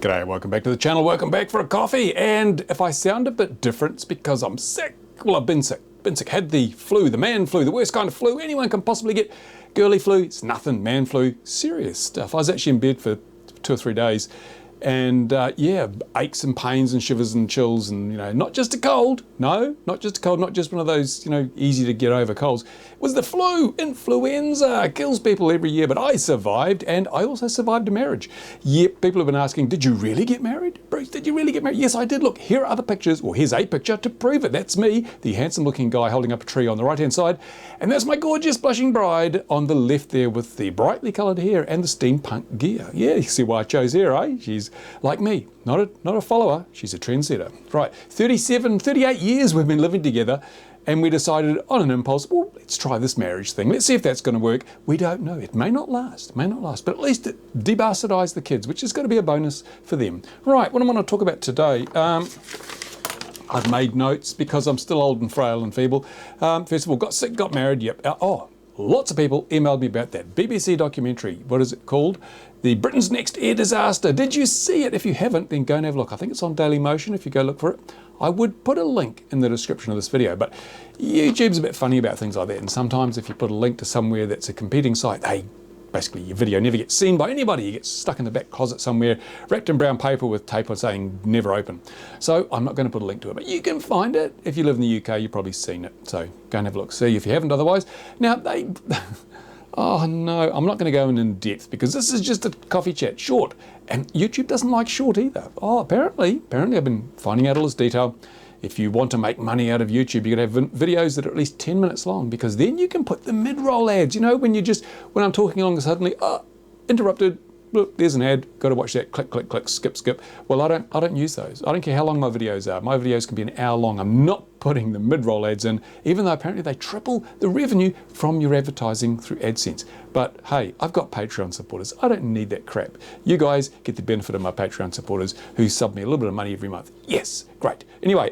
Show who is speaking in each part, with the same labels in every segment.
Speaker 1: G'day, welcome back to the channel, welcome back for a coffee. And if I sound a bit different, it's because I'm sick. Well, I've been sick, had the flu, the man flu, the worst kind of flu anyone can possibly get. Girly flu, it's nothing, man flu, serious stuff. I was actually in bed for 2 or 3 days and yeah, aches and pains and shivers and chills and, you know, not just a cold, no, not just a cold, not just one of those, you know, easy to get over colds. It was the flu, influenza, kills people every year, but I survived, and I also survived a marriage. Yep, people have been asking, did you really get married? Bruce, did you really get married? Yes, I did. Look, here are other pictures, or here's a picture to prove it. That's me, the handsome looking guy holding up a tree on the right hand side, and that's my gorgeous blushing bride on the left there with the brightly coloured hair and the steampunk gear. Yeah, you see why I chose her, eh? She's like me, not a follower, she's a trendsetter. Right, 38 years we've been living together, and we decided on an impulse, well, let's try this marriage thing. Let's see if that's going to work. We don't know. It may not last, but at least it debastardised the kids, which is going to be a bonus for them. Right, what I want to talk about today, I've made notes because I'm still old and frail and feeble. First of all, got sick, got married, yep. Lots of people emailed me about that BBC documentary. What is it called? The Britain's Next Air Disaster. Did you see it? If you haven't, then go and have a look. I think it's on Daily Motion if you go look for it. I would put a link in the description of this video, but YouTube's a bit funny about things like that, and sometimes if you put a link to somewhere that's a competing site, basically your video never gets seen by anybody. You get stuck in the back closet somewhere, wrapped in brown paper with tape on saying never open. So I'm not going to put a link to it, but you can find it. If you live in the UK, you've probably seen it. So go and have a look. See if you haven't otherwise. Now, oh no, I'm not going to go in depth because this is just a coffee chat, short. And YouTube doesn't like short either. Oh, apparently I've been finding out all this detail. If you want to make money out of YouTube, you're going to have videos that are at least 10 minutes long, because then you can put the mid-roll ads. You know, when I'm talking along suddenly, interrupted, look, there's an ad, got to watch that, click, click, click, skip, skip. Well, I don't use those. I don't care how long my videos are. My videos can be an hour long. I'm not putting the mid-roll ads in, even though apparently they triple the revenue from your advertising through AdSense. But hey, I've got Patreon supporters. I don't need that crap. You guys get the benefit of my Patreon supporters who sub me a little bit of money every month. Yes, great. Anyway,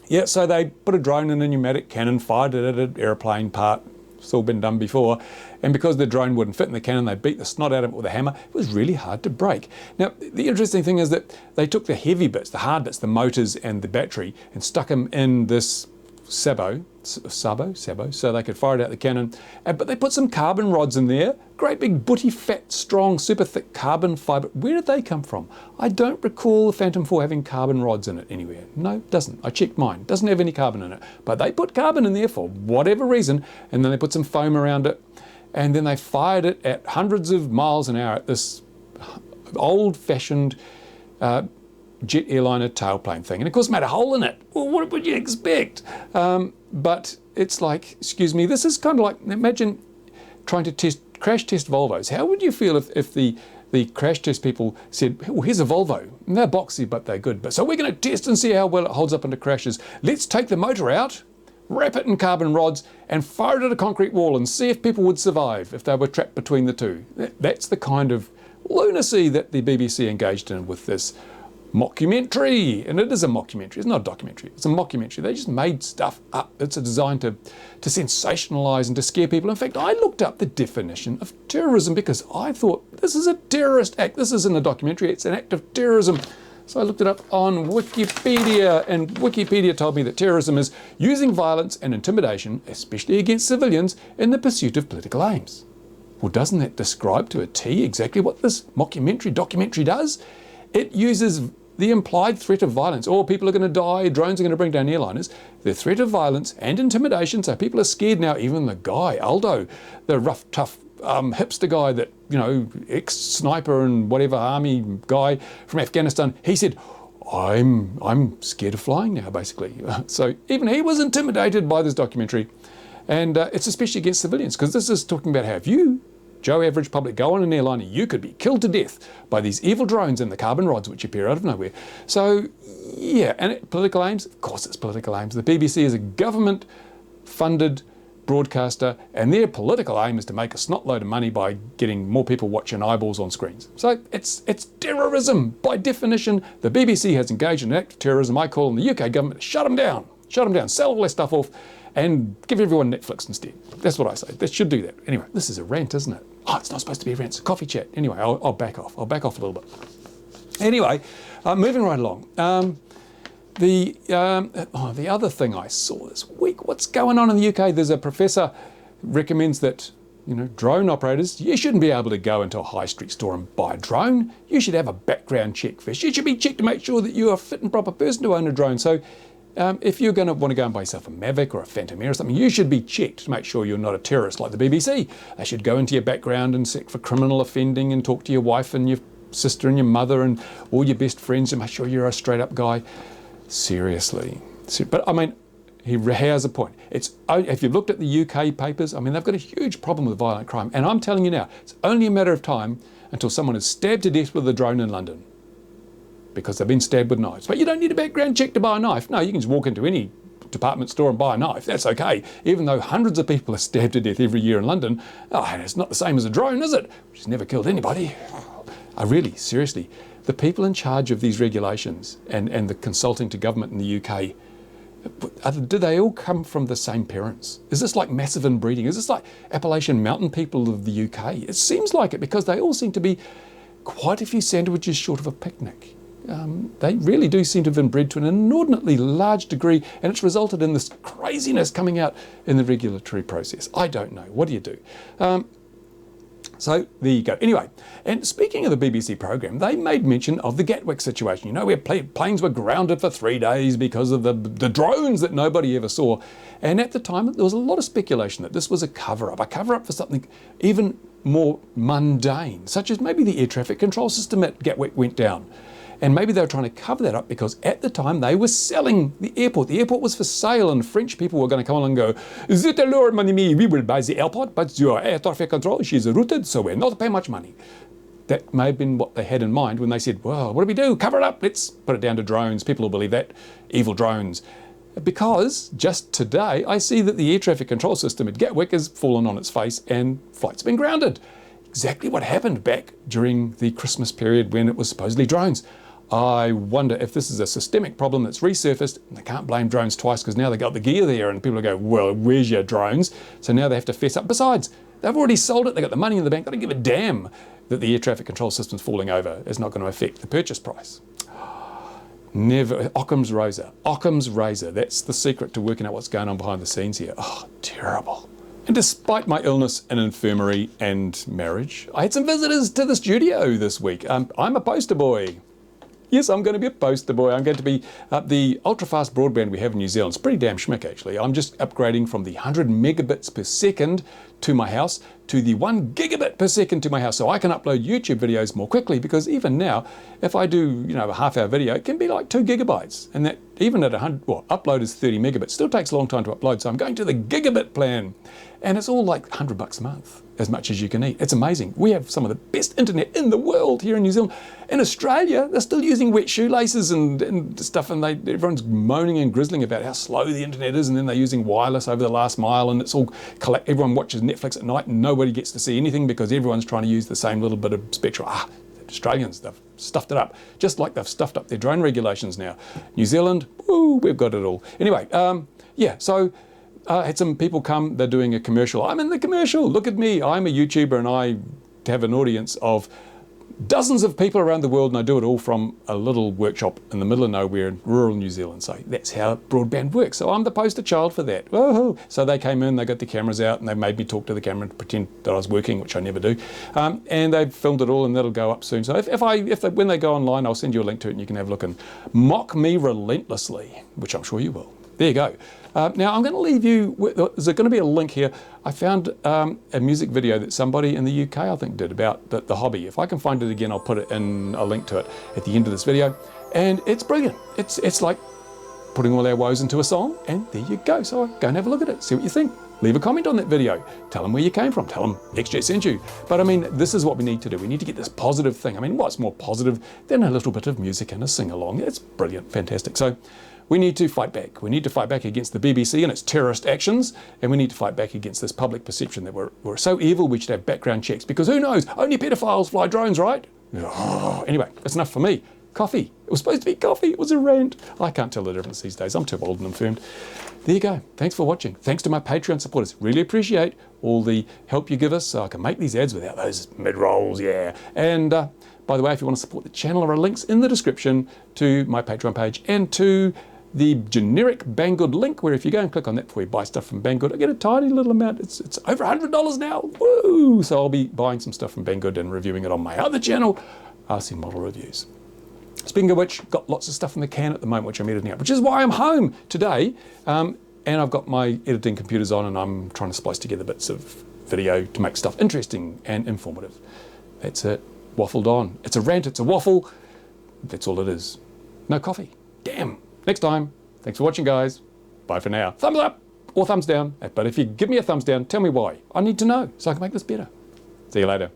Speaker 1: yeah, so they put a drone in a pneumatic cannon, fired it at an airplane part. It's all been done before. And because the drone wouldn't fit in the cannon, they beat the snot out of it with a hammer. It was really hard to break. Now, the interesting thing is that they took the heavy bits, the hard bits, the motors and the battery, and stuck them in this sabo, so they could fire it out the cannon. But they put some carbon rods in there, great big booty, fat, strong, super thick carbon fibre. Where did they come from? I don't recall the Phantom 4 having carbon rods in it anywhere. No, it doesn't. I checked mine. Doesn't have any carbon in it. But they put carbon in there for whatever reason, and then they put some foam around it, and then they fired it at hundreds of miles an hour at this old-fashioned jet airliner tailplane thing. And of course it made a hole in it. Well, what would you expect? But it's like, excuse me, this is kind of like, imagine trying to crash test Volvos. How would you feel if the crash test people said, well, here's a Volvo, and they're boxy, but they're good. But so we're going to test and see how well it holds up under crashes. Let's take the motor out, wrap it in carbon rods, and fire it at a concrete wall and see if people would survive if they were trapped between the two. That's the kind of lunacy that the BBC engaged in with this mockumentary. And it is a mockumentary. It's not a documentary. It's a mockumentary. They just made stuff up. It's designed to sensationalize and to scare people. In fact, I looked up the definition of terrorism because I thought this is a terrorist act. This isn't a documentary. It's an act of terrorism. So I looked it up on Wikipedia, and Wikipedia told me that terrorism is using violence and intimidation, especially against civilians, in the pursuit of political aims. Well, doesn't that describe to a T exactly what this documentary does? It uses the implied threat of violence. Oh, people are going to die, drones are going to bring down airliners. The threat of violence and intimidation, so people are scared now. Even the guy, Aldo, the rough, tough hipster guy that, you know, ex-sniper and whatever army guy from Afghanistan, he said, I'm scared of flying now, basically. So even he was intimidated by this documentary. And it's especially against civilians, because this is talking about how if you, Joe average public, go on an airliner, you could be killed to death by these evil drones and the carbon rods which appear out of nowhere. So yeah, and political aims, of course it's political aims. The BBC is a government-funded broadcaster, and their political aim is to make a snot load of money by getting more people watching eyeballs on screens. So it's terrorism. By definition, the BBC has engaged in an act of terrorism. I call on the UK government to shut them down, sell all their stuff off, and give everyone Netflix instead. That's what I say. They should do that. Anyway, this is a rant, isn't it? Oh, it's not supposed to be a rant. It's a coffee chat. Anyway, I'll back off. I'll back off a little bit. Anyway, moving right along. The other thing I saw this week, what's going on in the UK? There's a professor recommends that, drone operators, you shouldn't be able to go into a high street store and buy a drone. You should have a background check first. You should be checked to make sure that you're a fit and proper person to own a drone. So if you're going to want to go and buy yourself a Mavic or a Phantom Air or something, you should be checked to make sure you're not a terrorist like the BBC. They should go into your background and check for criminal offending and talk to your wife and your sister and your mother and all your best friends and make sure you're a straight up guy. Seriously. But I mean, he has a point. If you've looked at the UK papers, I mean, they've got a huge problem with violent crime. And I'm telling you now, it's only a matter of time until someone is stabbed to death with a drone in London because they've been stabbed with knives. But you don't need a background check to buy a knife. No, you can just walk into any department store and buy a knife. That's okay. Even though hundreds of people are stabbed to death every year in London, it's not the same as a drone, is it? Which has never killed anybody. Seriously, the people in charge of these regulations and the consulting to government in the UK, do they all come from the same parents? Is this like massive inbreeding? Is this like Appalachian Mountain people of the UK? It seems like it because they all seem to be quite a few sandwiches short of a picnic. They really do seem to have inbred to an inordinately large degree, and it's resulted in this craziness coming out in the regulatory process. I don't know. What do you do? So there you go. Anyway, and speaking of the BBC programme, they made mention of the Gatwick situation. Where planes were grounded for 3 days because of the drones that nobody ever saw. And at the time, there was a lot of speculation that this was a cover-up for something even more mundane, such as maybe the air traffic control system at Gatwick went down. And maybe they were trying to cover that up because at the time they were selling the airport. The airport was for sale and French people were going to come along and go, "Zut alors, mon ami, we will buy the airport, but your air traffic control is routed, so we're not paying much money." That may have been what they had in mind when they said, well, what do we do? Cover it up. Let's put it down to drones. People will believe that. Evil drones. Because just today I see that the air traffic control system at Gatwick has fallen on its face and flights have been grounded. Exactly what happened back during the Christmas period when it was supposedly drones. I wonder if this is a systemic problem that's resurfaced, and they can't blame drones twice because now they got the gear there and people go, well, where's your drones? So now they have to fess up. Besides, they've already sold it, they got the money in the bank, they don't give a damn that the air traffic control system's falling over. It's not going to affect the purchase price. Never, Occam's razor. That's the secret to working out what's going on behind the scenes here. Oh, terrible. And despite my illness and infirmary and marriage, I had some visitors to the studio this week. I'm a poster boy. Yes, I'm going to be a poster boy. I'm going to be the ultra-fast broadband we have in New Zealand. It's pretty damn schmick, actually. I'm just upgrading from the 100 megabits per second to my house to the 1 gigabit per second to my house, so I can upload YouTube videos more quickly, because even now, if I do, a half-hour video, it can be like 2 gigabytes. And that, even at upload is 30 megabits, still takes a long time to upload, so I'm going to the gigabit plan. And it's all like $100 a month, as much as you can eat. It's amazing. We have some of the best internet in the world here in New Zealand. In Australia, they're still using wet shoelaces and stuff, and everyone's moaning and grizzling about how slow the internet is, and then they're using wireless over the last mile, and it's all everyone watches Netflix at night, and nobody gets to see anything because everyone's trying to use the same little bit of spectrum. The Australians, they've stuffed it up, just like they've stuffed up their drone regulations now. New Zealand, woo, we've got it all. Anyway, so I had some people come, they're doing a commercial. I'm in the commercial, look at me. I'm a YouTuber and I have an audience of dozens of people around the world, and I do it all from a little workshop in the middle of nowhere in rural New Zealand. So that's how broadband works. So I'm the poster child for that. Woohoo! So they came in, they got the cameras out, and they made me talk to the camera and pretend that I was working, which I never do. And they've filmed it all, and that'll go up soon. So when they go online, I'll send you a link to it, and you can have a look and mock me relentlessly, which I'm sure you will. There you go. Now I'm going to leave you with, there's going to be a link here. I found a music video that somebody in the UK, I think, did about the hobby. If I can find it again, I'll put it in a link to it at the end of this video. And it's brilliant. It's like putting all our woes into a song, and there you go. So go and have a look at it, see what you think. Leave a comment on that video. Tell them where you came from. Tell them XJ sent you. But I mean, this is what we need to do. We need to get this positive thing. I mean, what's more positive than a little bit of music and a sing-along? It's brilliant, fantastic. So we need to fight back. We need to fight back against the BBC and its terrorist actions, and we need to fight back against this public perception that we're so evil we should have background checks, because who knows? Only pedophiles fly drones, right? Oh, anyway, that's enough for me. coffee. It was supposed to be coffee. It was a rant. I can't tell the difference these days. I'm too old and infirmed. There you go. Thanks for watching. Thanks to my Patreon supporters. Really appreciate all the help you give us so I can make these ads without those mid-rolls, yeah. And by the way, if you want to support the channel, there are links in the description to my Patreon page and to the generic Banggood link, where if you go and click on that before you buy stuff from Banggood, I get a tiny little amount. It's over $100 now. Woo! So I'll be buying some stuff from Banggood and reviewing it on my other channel, RC Model Reviews. Speaking of which, got lots of stuff in the can at the moment, which I'm editing up, which is why I'm home today. And I've got my editing computers on and I'm trying to splice together bits of video to make stuff interesting and informative. That's it. Waffled on. It's a rant, it's a waffle. That's all it is. No coffee. Damn. Next time. Thanks for watching, guys. Bye for now. Thumbs up or thumbs down. But if you give me a thumbs down, tell me why. I need to know so I can make this better. See you later.